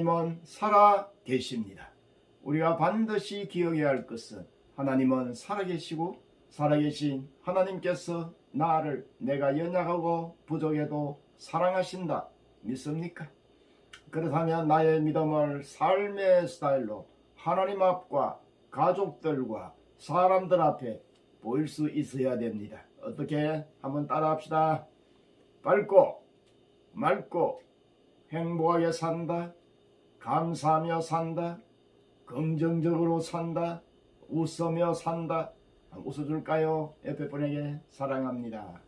하나님은 살아 계십니다. 우리가 반드시 기억해야 할 것은 하나님은 살아계시고 살아계신 하나님께서 나를 내가 연약하고 부족해도 사랑하신다. 믿습니까? 그렇다면 나의 믿음을 삶의 스타일로 하나님 앞과 가족들과 사람들 앞에 보일 수 있어야 됩니다. 어떻게? 한번 따라합시다. 밝고 맑고 행복하게 산다. 감사하며 산다. 긍정적으로 산다. 웃으며 산다. 웃어줄까요? 옆에 분에게 사랑합니다.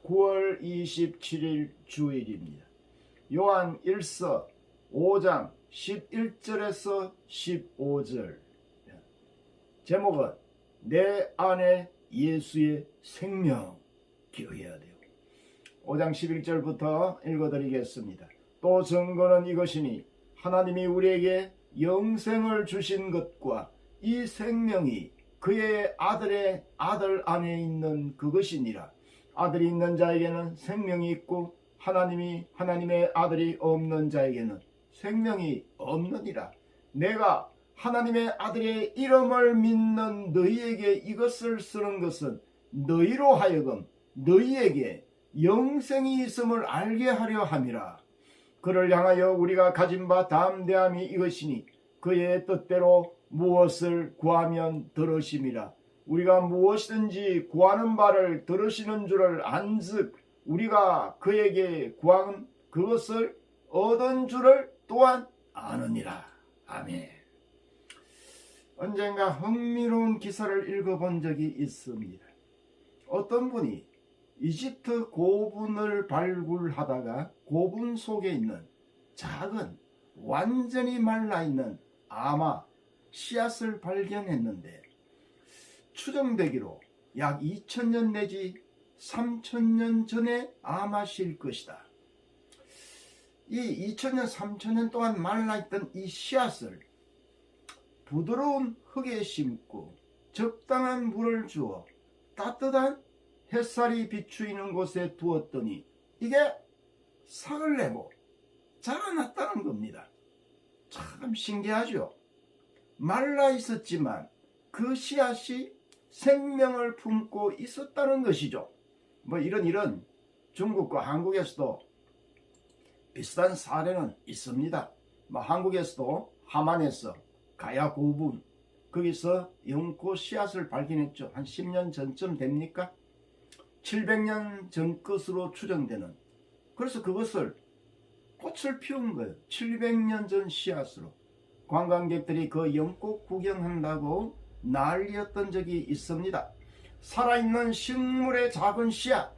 9월 27일 주일입니다. 요한 1서 5장 11절에서 15절. 제목은 내 안에 예수의 생명. 기억해야 돼요. 5장 11절부터 읽어드리겠습니다. 또 증거는 이것이니 하나님이 우리에게 영생을 주신 것과 이 생명이 그의 아들의 아들 안에 있는 그것이니라. 아들이 있는 자에게는 생명이 있고 하나님의 아들이 없는 자에게는 생명이 없느니라. 내가 하나님의 아들의 이름을 믿는 너희에게 이것을 쓰는 것은 너희로 하여금 너희에게 영생이 있음을 알게 하려 함이라. 그를 향하여 우리가 가진 바 담대함이 이것이니 그의 뜻대로 무엇을 구하면 들으심이라. 우리가 무엇이든지 구하는 바를 들으시는 줄을 안즉 우리가 그에게 구한 그것을 얻은 줄을 또한 아느니라. 아멘. 언젠가 흥미로운 기사를 읽어본 적이 있습니다. 어떤 분이 이집트 고분을 발굴하다가 고분 속에 있는 작은 완전히 말라있는 아마 씨앗을 발견했는데 추정되기로 약 2000년 내지 3000년 전에 아마씨일 것이다. 이 2000년 3000년 동안 말라있던 이 씨앗을 부드러운 흙에 심고 적당한 물을 주어 따뜻한 햇살이 비추이는 곳에 두었더니 이게 싹을 내고 자라났다는 겁니다. 참 신기하죠. 말라 있었지만 그 씨앗이 생명을 품고 있었다는 것이죠. 뭐 이런 중국과 한국에서도 비슷한 사례는 있습니다. 뭐 한국에서도 함안에서 가야 고분 거기서 연꽃 씨앗을 발견했죠. 한 10년 전쯤 됩니까? 700년 전 것으로 추정되는. 그래서 그것을 꽃을 피운 거예요. 700년 전 씨앗으로. 관광객들이 그 연꽃 구경한다고 난리였던 적이 있습니다. 살아있는 식물의 작은 씨앗,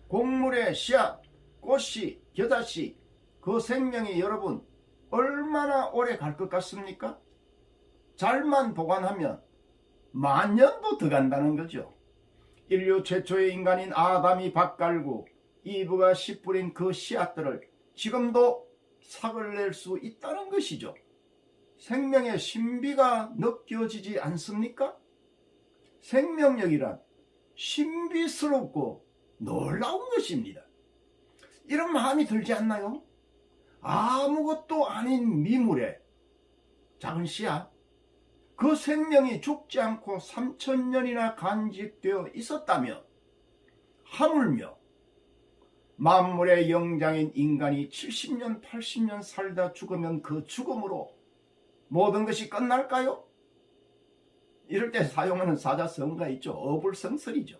곡물의 씨앗, 꽃씨, 겨자씨, 그 생명이 여러분 얼마나 오래 갈 것 같습니까? 잘만 보관하면 만년도 더 간다는 거죠. 인류 최초의 인간인 아담이 밭 깔고 이브가 씨 뿌린 그 씨앗들을 지금도 삭을 낼 수 있다는 것이죠. 생명의 신비가 느껴지지 않습니까? 생명력이란 신비스럽고 놀라운 것입니다. 이런 마음이 들지 않나요? 아무것도 아닌 미물에 작은 씨앗, 그 생명이 죽지 않고 3000년이나 간직되어 있었다면 하물며 만물의 영장인 인간이 70년 80년 살다 죽으면 그 죽음으로 모든 것이 끝날까요? 이럴 때 사용하는 사자성어가 있죠. 어불성설이죠.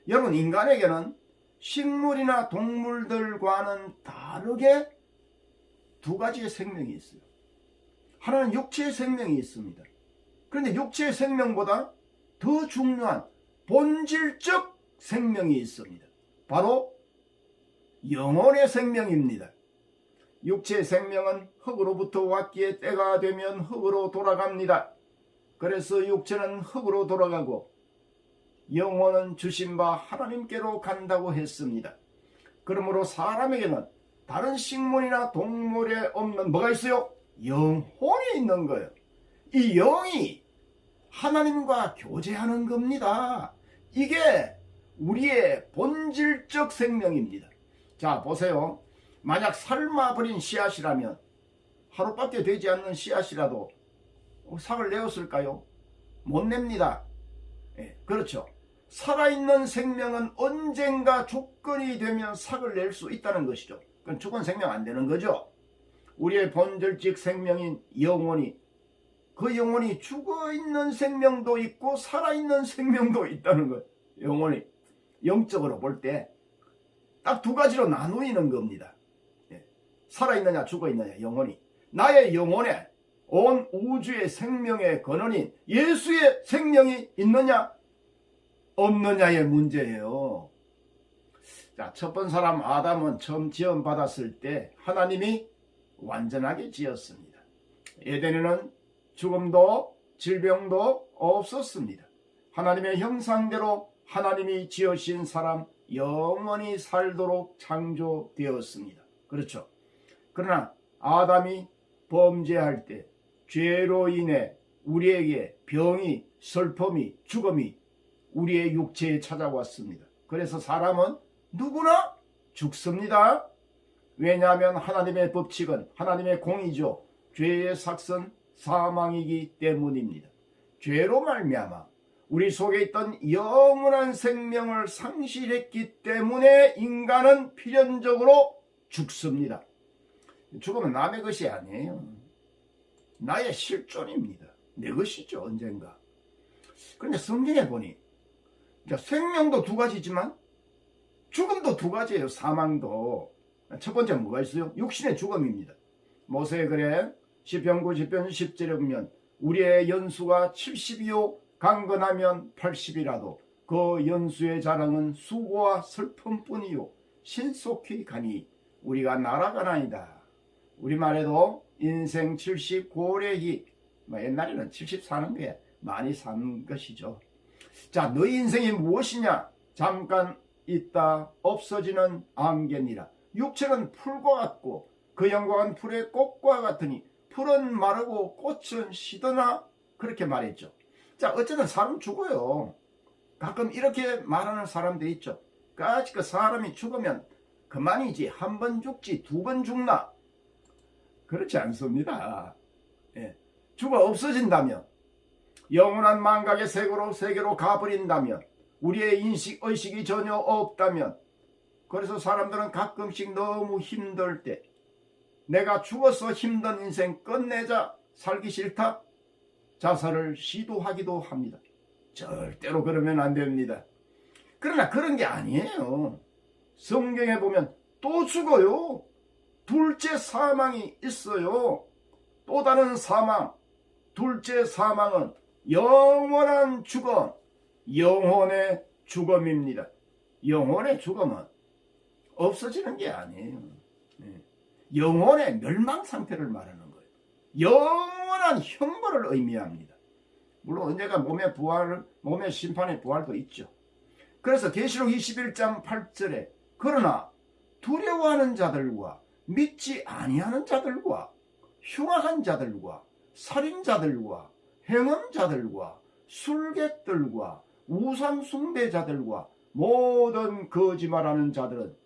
여러분, 인간에게는 식물이나 동물들과는 다르게 두 가지의 생명이 있어요. 하나는 육체의 생명이 있습니다. 그런데 육체의 생명보다 더 중요한 본질적 생명이 있습니다. 바로 영혼의 생명입니다. 육체의 생명은 흙으로부터 왔기에 때가 되면 흙으로 돌아갑니다. 그래서 육체는 흙으로 돌아가고 영혼은 주신 바 하나님께로 간다고 했습니다. 그러므로 사람에게는 다른 식물이나 동물에 없는 뭐가 있어요? 영혼이 있는 거예요. 이 영이 하나님과 교제하는 겁니다. 이게 우리의 본질적 생명입니다. 자, 보세요. 만약 삶아버린 씨앗이라면 하루밖에 되지 않는 씨앗이라도 삭을 내었을까요? 못 냅니다. 예, 그렇죠. 살아있는 생명은 언젠가 조건이 되면 삭을 낼 수 있다는 것이죠. 그건 죽은 생명 안 되는 거죠. 우리의 본질적 생명인 영혼이, 그 영혼이 죽어있는 생명도 있고 살아있는 생명도 있다는 거예요. 영혼이 영적으로 볼 때 딱 두 가지로 나누이는 겁니다. 예. 살아있느냐 죽어있느냐. 영혼이, 나의 영혼에 온 우주의 생명의 근원인 예수의 생명이 있느냐 없느냐의 문제예요. 자, 첫 번 사람 아담은 처음 지음받았을 때 하나님이 완전하게 지었습니다. 에덴에는 죽음도 질병도 없었습니다. 하나님의 형상대로 하나님이 지으신 사람 영원히 살도록 창조되었습니다. 그렇죠. 그러나 아담이 범죄할 때 죄로 인해 우리에게 병이, 슬픔이, 죽음이 우리의 육체에 찾아왔습니다. 그래서 사람은 누구나 죽습니다. 왜냐하면 하나님의 법칙은 하나님의 공의죠. 죄의 삭은 사망이기 때문입니다. 죄로 말미암아 우리 속에 있던 영원한 생명을 상실했기 때문에 인간은 필연적으로 죽습니다. 죽음은 남의 것이 아니에요. 나의 실존입니다. 내 것이죠, 언젠가. 그런데 성경에 보니 생명도 두 가지지만 죽음도 두 가지예요. 사망도. 첫 번째 뭐가 있어요? 육신의 죽음입니다. 모세의 글에 시편 90편 10절에 보면 우리의 연수가 70이요 강건하면 80이라도 그 연수의 자랑은 수고와 슬픔뿐이요 신속히 가니 우리가 날아가나이다. 우리말에도 인생 70고래히 옛날에는 70 사는 게 많이 산 것이죠. 자, 너희 인생이 무엇이냐? 잠깐 있다 없어지는 안개니라. 육체는 풀과 같고 그 영광은 풀의 꽃과 같으니 풀은 마르고 꽃은 시드나 그렇게 말했죠. 자, 어쨌든 사람 죽어요. 가끔 이렇게 말하는 사람도 있죠. 그 사람이 죽으면 그만이지 한 번 죽지 두 번 죽나? 그렇지 않습니다. 예. 죽어 없어진다면 영원한 망각의 세계로 가버린다면 우리의 인식 의식이 전혀 없다면 그래서 사람들은 가끔씩 너무 힘들 때 내가 죽어서 힘든 인생 끝내자 살기 싫다 자살을 시도하기도 합니다. 절대로 그러면 안 됩니다. 그러나 그런 게 아니에요. 성경에 보면 또 죽어요. 둘째 사망이 있어요. 또 다른 사망. 둘째 사망은 영원한 죽음, 영혼의 죽음입니다. 영혼의 죽음은 없어지는 게 아니에요. 영혼의 멸망 상태를 말하는 거예요. 영원한 형벌을 의미합니다. 물론 언제가 몸의 심판의 부활도 있죠. 그래서 계시록 21장 8절에 그러나 두려워하는 자들과 믿지 아니하는 자들과 흉악한 자들과 살인자들과 행음자들과 술객들과 우상숭배자들과 모든 거짓말하는 자들은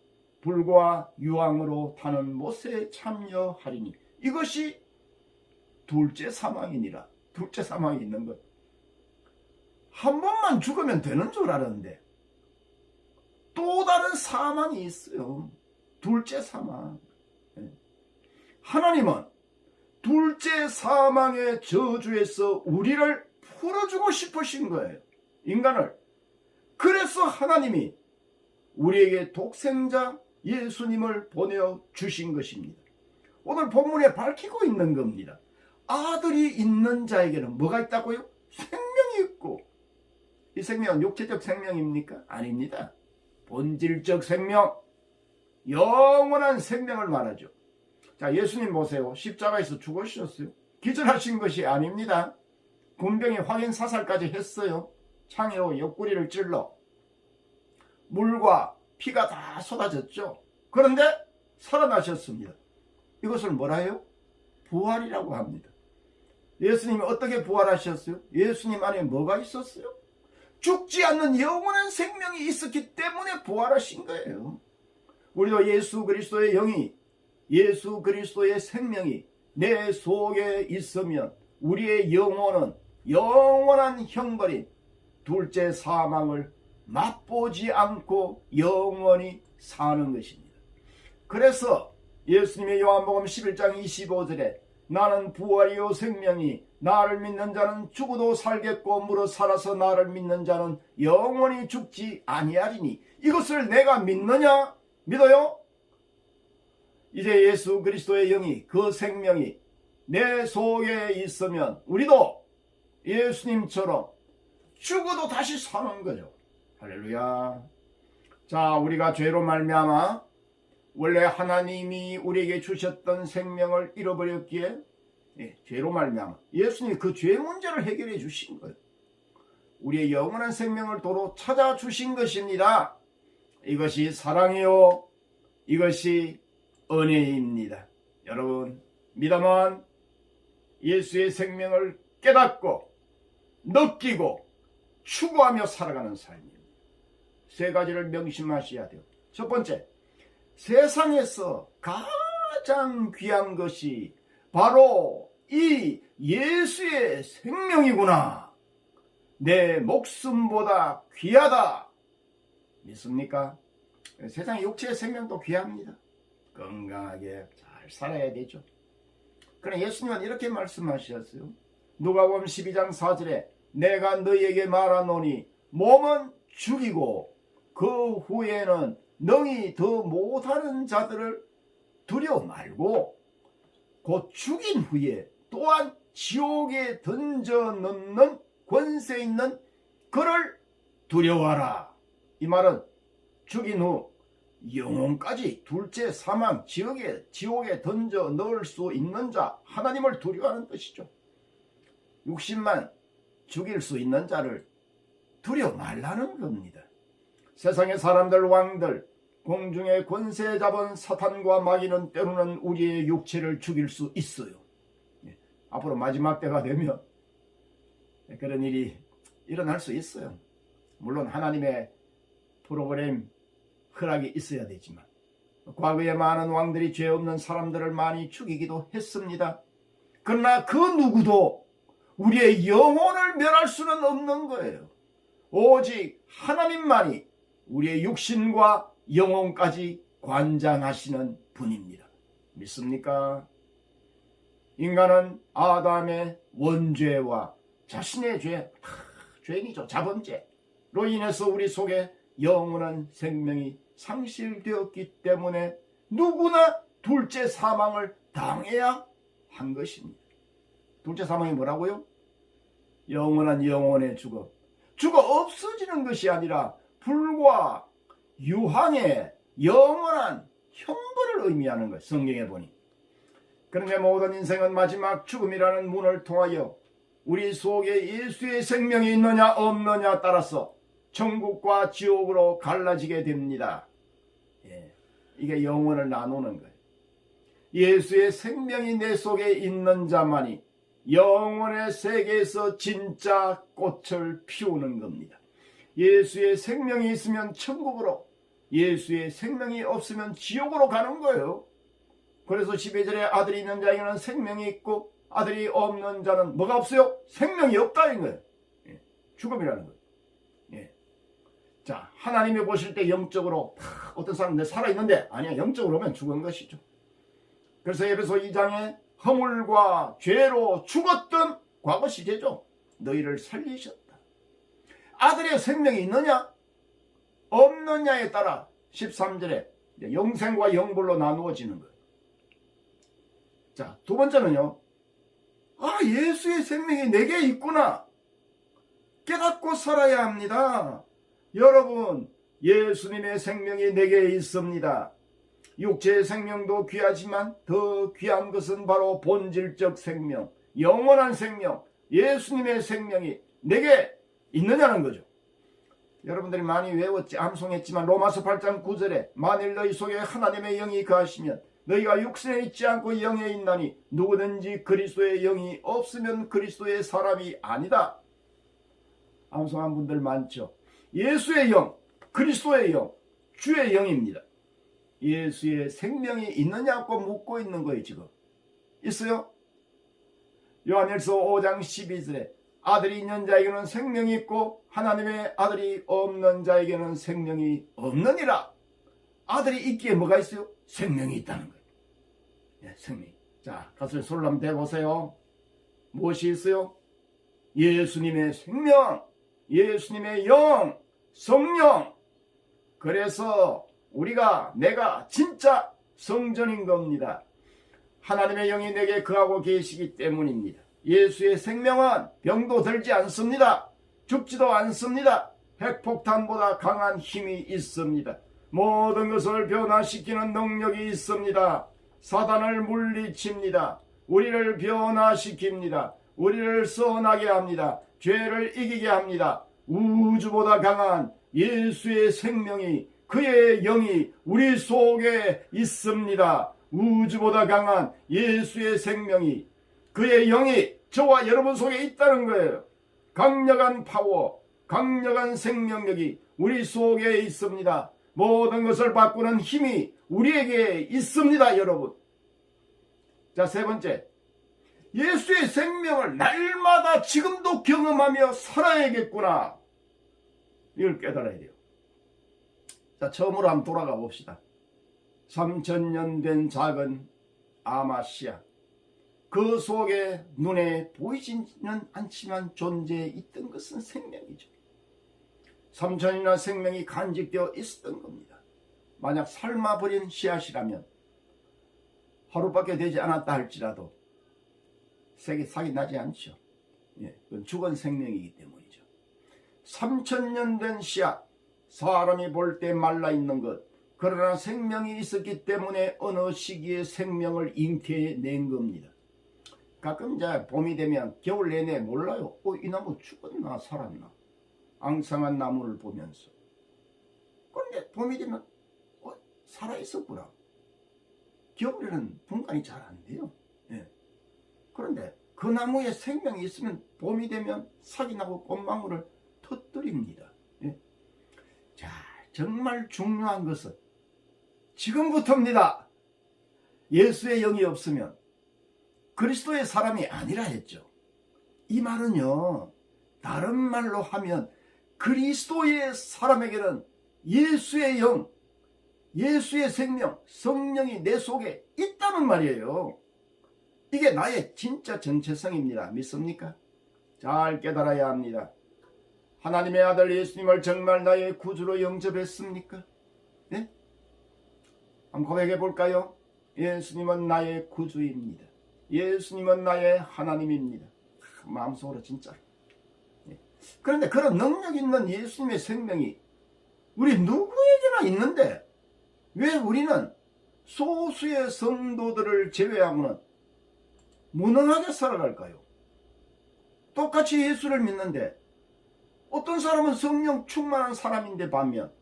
불과 유황으로 타는 못에 참여하리니 이것이 둘째 사망이니라. 둘째 사망이 있는 것. 한 번만 죽으면 되는 줄 알았는데 또 다른 사망이 있어요. 둘째 사망. 하나님은 둘째 사망의 저주에서 우리를 풀어주고 싶으신 거예요. 인간을. 그래서 하나님이 우리에게 독생자 예수님을 보내주신 것입니다. 오늘 본문에 밝히고 있는 겁니다. 아들이 있는 자에게는 뭐가 있다고요? 생명이 있고 이 생명은 육체적 생명입니까? 아닙니다. 본질적 생명, 영원한 생명을 말하죠. 자, 예수님 보세요. 십자가에서 죽으셨어요. 기절하신 것이 아닙니다. 군병이 확인 사살까지 했어요. 창으로 옆구리를 찔러 물과 피가 다 쏟아졌죠. 그런데 살아나셨습니다. 이것을 뭐라 해요? 부활이라고 합니다. 예수님이 어떻게 부활하셨어요? 예수님 안에 뭐가 있었어요? 죽지 않는 영원한 생명이 있었기 때문에 부활하신 거예요. 우리도 예수 그리스도의 영이, 예수 그리스도의 생명이 내 속에 있으면 우리의 영혼은 영원한 형벌인 둘째 사망을 맛보지 않고 영원히 사는 것입니다. 그래서 예수님의 요한복음 11장 25절에 나는 부활이요 생명이 나를 믿는 자는 죽어도 살겠고 무릇 살아서 나를 믿는 자는 영원히 죽지 아니하리니 이것을 내가 믿느냐? 믿어요? 이제 예수 그리스도의 영이 그 생명이 내 속에 있으면 우리도 예수님처럼 죽어도 다시 사는 거죠. 할렐루야. 자, 우리가 죄로 말미암아 원래 하나님이 우리에게 주셨던 생명을 잃어버렸기에 죄로 말미암아 예수님이 그 죄 문제를 해결해 주신 거예요. 우리의 영원한 생명을 도로 찾아주신 것입니다. 이것이 사랑이요, 이것이 은혜입니다. 여러분, 믿음은 예수의 생명을 깨닫고 느끼고 추구하며 살아가는 삶입니다. 세 가지를 명심하셔야 돼요. 첫 번째, 세상에서 가장 귀한 것이 바로 이 예수의 생명이구나. 내 목숨보다 귀하다. 믿습니까? 세상 육체의 생명도 귀합니다. 건강하게 잘 살아야 되죠. 그러나 예수님은 이렇게 말씀하셨어요. 누가복음 12장 4절에 내가 너희에게 말하노니 몸은 죽이고 그 후에는 능히 더 못하는 자들을 두려워 말고 곧 죽인 후에 또한 지옥에 던져 넣는 권세 있는 그를 두려워하라. 이 말은 죽인 후 영혼까지 둘째 사망 지옥에 던져 넣을 수 있는 자 하나님을 두려워하는 뜻이죠. 육신만 죽일 수 있는 자를 두려워 말라는 겁니다. 세상의 사람들 왕들 공중의 권세 잡은 사탄과 마귀는 때로는 우리의 육체를 죽일 수 있어요. 앞으로 마지막 때가 되면 그런 일이 일어날 수 있어요. 물론 하나님의 프로그램 허락이 있어야 되지만 과거에 많은 왕들이 죄 없는 사람들을 많이 죽이기도 했습니다. 그러나 그 누구도 우리의 영혼을 멸할 수는 없는 거예요. 오직 하나님만이 우리의 육신과 영혼까지 관장하시는 분입니다. 믿습니까? 인간은 아담의 원죄와 자신의 죄인이죠. 자범죄로 인해서 우리 속에 영원한 생명이 상실되었기 때문에 누구나 둘째 사망을 당해야 한 것입니다. 둘째 사망이 뭐라고요? 영원한 영혼의 죽음. 죽어 없어지는 것이 아니라 불과 유황의 영원한 형벌을 의미하는 것. 성경에 보니. 그런데 모든 인생은 마지막 죽음이라는 문을 통하여 우리 속에 예수의 생명이 있느냐 없느냐 따라서 천국과 지옥으로 갈라지게 됩니다. 이게 영혼을 나누는 거예요. 예수의 생명이 내 속에 있는 자만이 영혼의 세계에서 진짜 꽃을 피우는 겁니다. 예수의 생명이 있으면 천국으로, 예수의 생명이 없으면 지옥으로 가는 거예요. 그래서 12절에 아들이 있는 자에게는 생명이 있고 아들이 없는 자는 뭐가 없어요? 생명이 없다는 거예요. 죽음이라는 거예요. 자, 하나님이 보실 때 영적으로 어떤 사람들 살아있는데 아니야, 영적으로 보면 죽은 것이죠. 그래서 에베소 2장에 허물과 죄로 죽었던 과거 시제죠. 너희를 살리셨다. 아들의 생명이 있느냐 없느냐에 따라 13절에 영생과 영벌로 나누어지는 거예요. 자, 두 번째는요. 예수의 생명이 내게 있구나. 깨닫고 살아야 합니다. 여러분, 예수님의 생명이 내게 있습니다. 육체의 생명도 귀하지만 더 귀한 것은 바로 본질적 생명, 영원한 생명, 예수님의 생명이 내게 있느냐는 거죠. 여러분들이 많이 외웠지, 암송했지만 로마서 8장 9절에 만일 너희 속에 하나님의 영이 거하시면 너희가 육신에 있지 않고 영에 있나니 누구든지 그리스도의 영이 없으면 그리스도의 사람이 아니다. 암송한 분들 많죠. 예수의 영, 그리스도의 영, 주의 영입니다. 예수의 생명이 있느냐고 묻고 있는 거예요, 지금. 있어요? 요한일서 5장 12절에 아들이 있는 자에게는 생명이 있고 하나님의 아들이 없는 자에게는 생명이 없느니라. 아들이 있기에 뭐가 있어요? 생명이 있다는 거예요. 네, 생명. 자, 가슴에 손을 한번 대보세요. 무엇이 있어요? 예수님의 생명, 예수님의 영, 성령. 그래서 내가 진짜 성전인 겁니다. 하나님의 영이 내게 거하고 계시기 때문입니다. 예수의 생명은 병도 들지 않습니다. 죽지도 않습니다. 핵폭탄보다 강한 힘이 있습니다. 모든 것을 변화시키는 능력이 있습니다. 사단을 물리칩니다. 우리를 변화시킵니다. 우리를 선하게 합니다. 죄를 이기게 합니다. 우주보다 강한 예수의 생명이, 그의 영이 우리 속에 있습니다. 우주보다 강한 예수의 생명이, 그의 영이 저와 여러분 속에 있다는 거예요. 강력한 파워, 강력한 생명력이 우리 속에 있습니다. 모든 것을 바꾸는 힘이 우리에게 있습니다, 여러분. 자, 세 번째, 예수의 생명을 날마다 지금도 경험하며 살아야겠구나. 이걸 깨달아야 돼요. 자, 처음으로 한번 돌아가 봅시다. 3000년 된 작은 아마시아, 그 속에 눈에 보이지는 않지만 존재해 있던 것은 생명이죠. 3000이나 생명이 간직되어 있었던 겁니다. 만약 삶아버린 씨앗이라면 하루밖에 되지 않았다 할지라도 삭이 나지 않죠. 그건 죽은 생명이기 때문이죠. 3000년 된 씨앗, 사람이 볼 때 말라있는 것, 그러나 생명이 있었기 때문에 어느 시기에 생명을 잉태해낸 겁니다. 가끔 이제 봄이 되면 겨울 내내 몰라요. 이 나무 죽었나 살았나, 앙상한 나무를 보면서. 그런데 봄이 되면 살아있었구나. 겨울에는 분간이 잘 안 돼요. 그런데 그 나무에 생명이 있으면 봄이 되면 삭이 나고 꽃망울을 터뜨립니다. 자, 정말 중요한 것은 지금부터입니다. 예수의 영이 없으면 그리스도의 사람이 아니라 했죠. 이 말은요, 다른 말로 하면 그리스도의 사람에게는 예수의 영, 예수의 생명, 성령이 내 속에 있다는 말이에요. 이게 나의 진짜 정체성입니다. 믿습니까? 잘 깨달아야 합니다. 하나님의 아들 예수님을 정말 나의 구주로 영접했습니까? 네? 한번 고백해 볼까요? 예수님은 나의 구주입니다. 예수님은 나의 하나님입니다. 마음속으로 진짜. 그런데 그런 능력 있는 예수님의 생명이 우리 누구에게나 있는데 왜 우리는 소수의 성도들을 제외하고는 무능하게 살아갈까요? 똑같이 예수를 믿는데 어떤 사람은 성령 충만한 사람인데 반면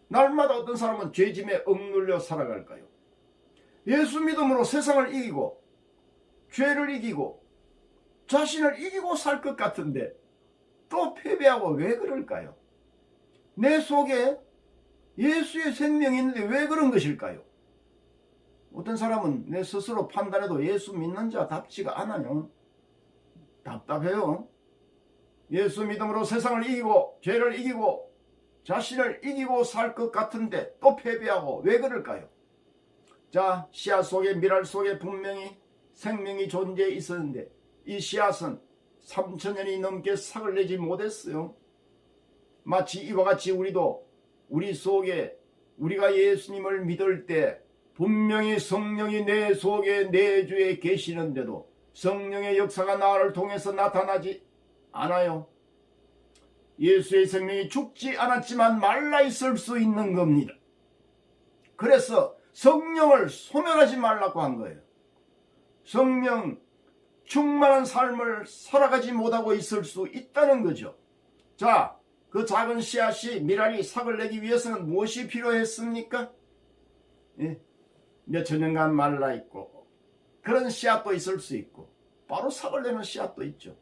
날마다 어떤 사람은 죄짐에 억눌려 살아갈까요? 예수 믿음으로 세상을 이기고 죄를 이기고 자신을 이기고 살 것 같은데 또 패배하고 왜 그럴까요? 내 속에 예수의 생명이 있는데 왜 그런 것일까요? 어떤 사람은 내 스스로 판단해도 예수 믿는 자답지가 않아요. 답답해요. 예수 믿음으로 세상을 이기고 죄를 이기고 자신을 이기고 살 것 같은데 또 패배하고 왜 그럴까요? 자, 씨앗 속에 밀알 속에 분명히 생명이 존재해 있었는데 이 씨앗은 3000년이 넘게 삭을 내지 못했어요. 마치 이와 같이 우리도 우리 속에 우리가 예수님을 믿을 때 분명히 성령이 내 속에 내주에 계시는데도 성령의 역사가 나를 통해서 나타나지 않아요. 예수의 생명이 죽지 않았지만 말라있을 수 있는 겁니다. 그래서 성령을 소멸하지 말라고 한 거예요. 성령 충만한 삶을 살아가지 못하고 있을 수 있다는 거죠. 자, 그 작은 씨앗이 밀알이 삭을 내기 위해서는 무엇이 필요했습니까? 몇천 년간 말라있고 그런 씨앗도 있을 수 있고 바로 삭을 내는 씨앗도 있죠.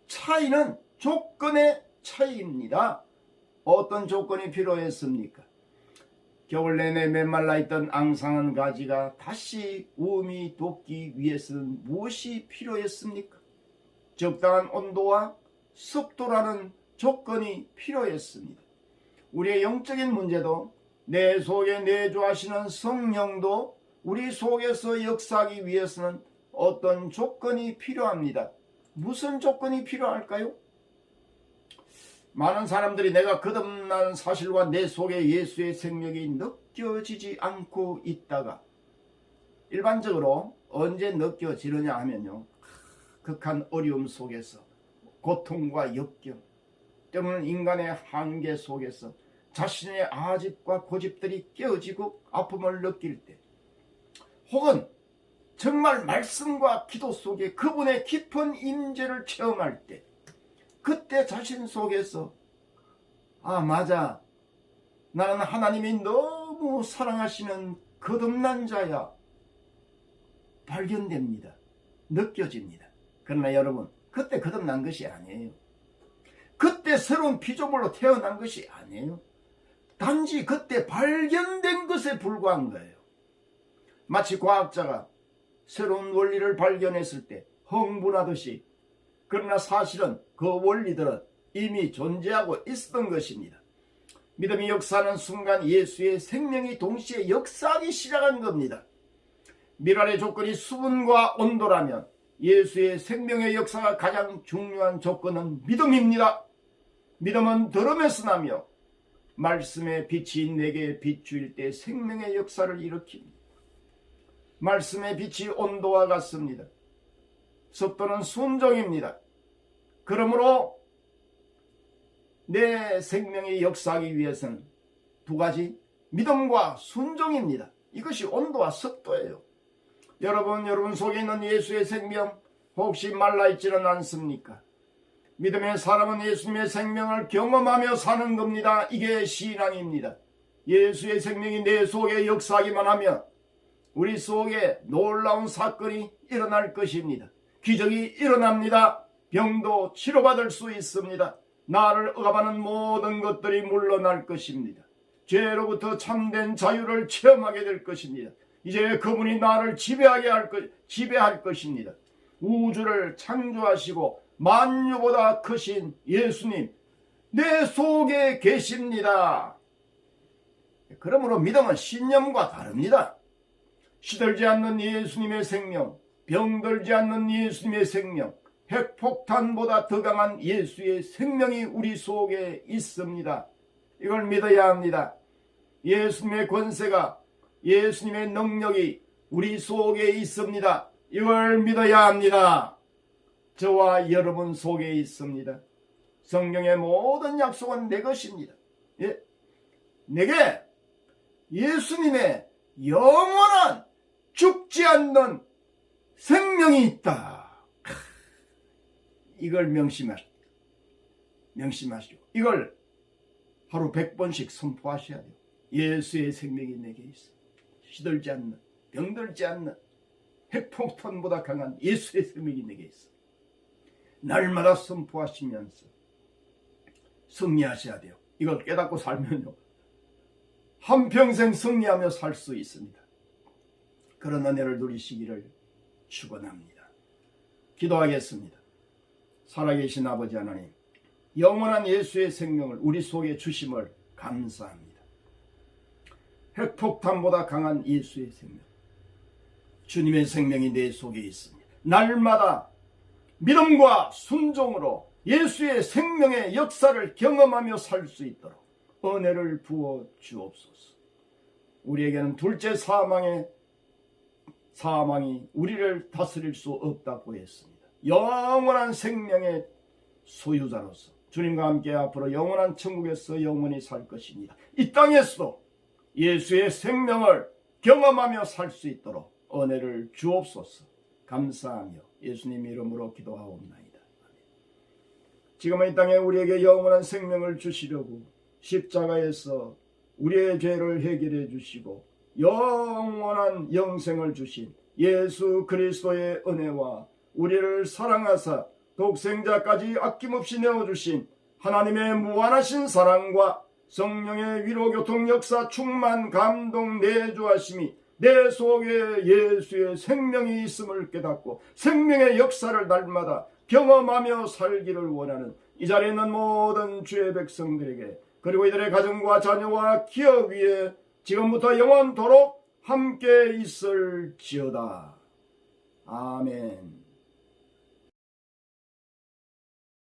차이는 조건의 차이입니다. 어떤 조건이 필요했습니까? 겨울 내내 메말라 있던 앙상한 가지가 다시 우음이 돋기 위해서는 무엇이 필요했습니까? 적당한 온도와 습도라는 조건이 필요했습니다. 우리의 영적인 문제도 내 속에 내주하시는 성령도 우리 속에서 역사하기 위해서는 어떤 조건이 필요합니다. 무슨 조건이 필요할까요? 많은 사람들이 내가 거듭난 사실과 내 속에 예수의 생명이 느껴지지 않고 있다가 일반적으로 언제 느껴지느냐 하면요, 극한 어려움 속에서 고통과 역경 때문에 인간의 한계 속에서 자신의 아집과 고집들이 깨어지고 아픔을 느낄 때, 혹은 정말 말씀과 기도 속에 그분의 깊은 임재를 체험할 때, 그때 자신 속에서 아 맞아, 나는 하나님이 너무 사랑하시는 거듭난 자야 발견됩니다. 느껴집니다. 그러나 여러분, 그때 거듭난 것이 아니에요. 그때 새로운 피조물로 태어난 것이 아니에요. 단지 그때 발견된 것에 불과한 거예요. 마치 과학자가 새로운 원리를 발견했을 때 흥분하듯이, 그러나 사실은 그 원리들은 이미 존재하고 있었던 것입니다. 믿음이 역사하는 순간 예수의 생명이 동시에 역사하기 시작한 겁니다. 미랄의 조건이 수분과 온도라면 예수의 생명의 역사가 가장 중요한 조건은 믿음입니다. 믿음은 들음에서 나며 말씀의 빛이 내게 비추일 때 생명의 역사를 일으킵니다. 말씀의 빛이 온도와 같습니다. 습도는 순종입니다. 그러므로 내 생명이 역사하기 위해서는 두 가지, 믿음과 순종입니다. 이것이 온도와 습도예요. 여러분 속에 있는 예수의 생명 혹시 말라있지는 않습니까? 믿음의 사람은 예수님의 생명을 경험하며 사는 겁니다. 이게 신앙입니다. 예수의 생명이 내 속에 역사하기만 하면 우리 속에 놀라운 사건이 일어날 것입니다. 기적이 일어납니다. 병도 치료받을 수 있습니다. 나를 억압하는 모든 것들이 물러날 것입니다. 죄로부터 참된 자유를 체험하게 될 것입니다. 이제 그분이 나를 지배할 것입니다. 우주를 창조하시고 만유보다 크신 예수님, 내 속에 계십니다. 그러므로 믿음은 신념과 다릅니다. 시들지 않는 예수님의 생명, 병들지 않는 예수님의 생명, 핵폭탄보다 더 강한 예수의 생명이 우리 속에 있습니다. 이걸 믿어야 합니다. 예수님의 권세가, 예수님의 능력이 우리 속에 있습니다. 이걸 믿어야 합니다. 저와 여러분 속에 있습니다. 성경의 모든 약속은 내 것입니다. 예? 내게 예수님의 영원한 죽지 않는 생명이 있다. 이걸 명심하시오. 이걸 하루 100번씩 선포하셔야 돼요. 예수의 생명이 내게 있어. 시들지 않는, 병들지 않는, 핵폭탄보다 강한 예수의 생명이 내게 있어. 날마다 선포하시면서 승리하셔야 돼요. 이걸 깨닫고 살면요, 한평생 승리하며 살 수 있습니다. 그런 은혜를 누리시기를 축원합니다. 기도하겠습니다. 살아계신 아버지 하나님, 영원한 예수의 생명을 우리 속에 주심을 감사합니다. 핵폭탄보다 강한 예수의 생명, 주님의 생명이 내 속에 있습니다. 날마다 믿음과 순종으로 예수의 생명의 역사를 경험하며 살 수 있도록 은혜를 부어 주옵소서. 우리에게는 둘째 사망이 우리를 다스릴 수 없다고 했습니다. 영원한 생명의 소유자로서 주님과 함께 앞으로 영원한 천국에서 영원히 살 것입니다. 이 땅에서도 예수의 생명을 경험하며 살 수 있도록 은혜를 주옵소서. 감사하며 예수님 이름으로 기도하옵나이다. 지금은 이 땅에 우리에게 영원한 생명을 주시려고 십자가에서 우리의 죄를 해결해 주시고 영원한 영생을 주신 예수 그리스도의 은혜와 우리를 사랑하사 독생자까지 아낌없이 내어주신 하나님의 무한하신 사랑과 성령의 위로 교통 역사 충만 감동 내주하심이 내 속에 예수의 생명이 있음을 깨닫고 생명의 역사를 날마다 경험하며 살기를 원하는 이 자리에 있는 모든 주의 백성들에게 그리고 이들의 가정과 자녀와 기업 위에 지금부터 영원토록 함께 있을지어다. 아멘.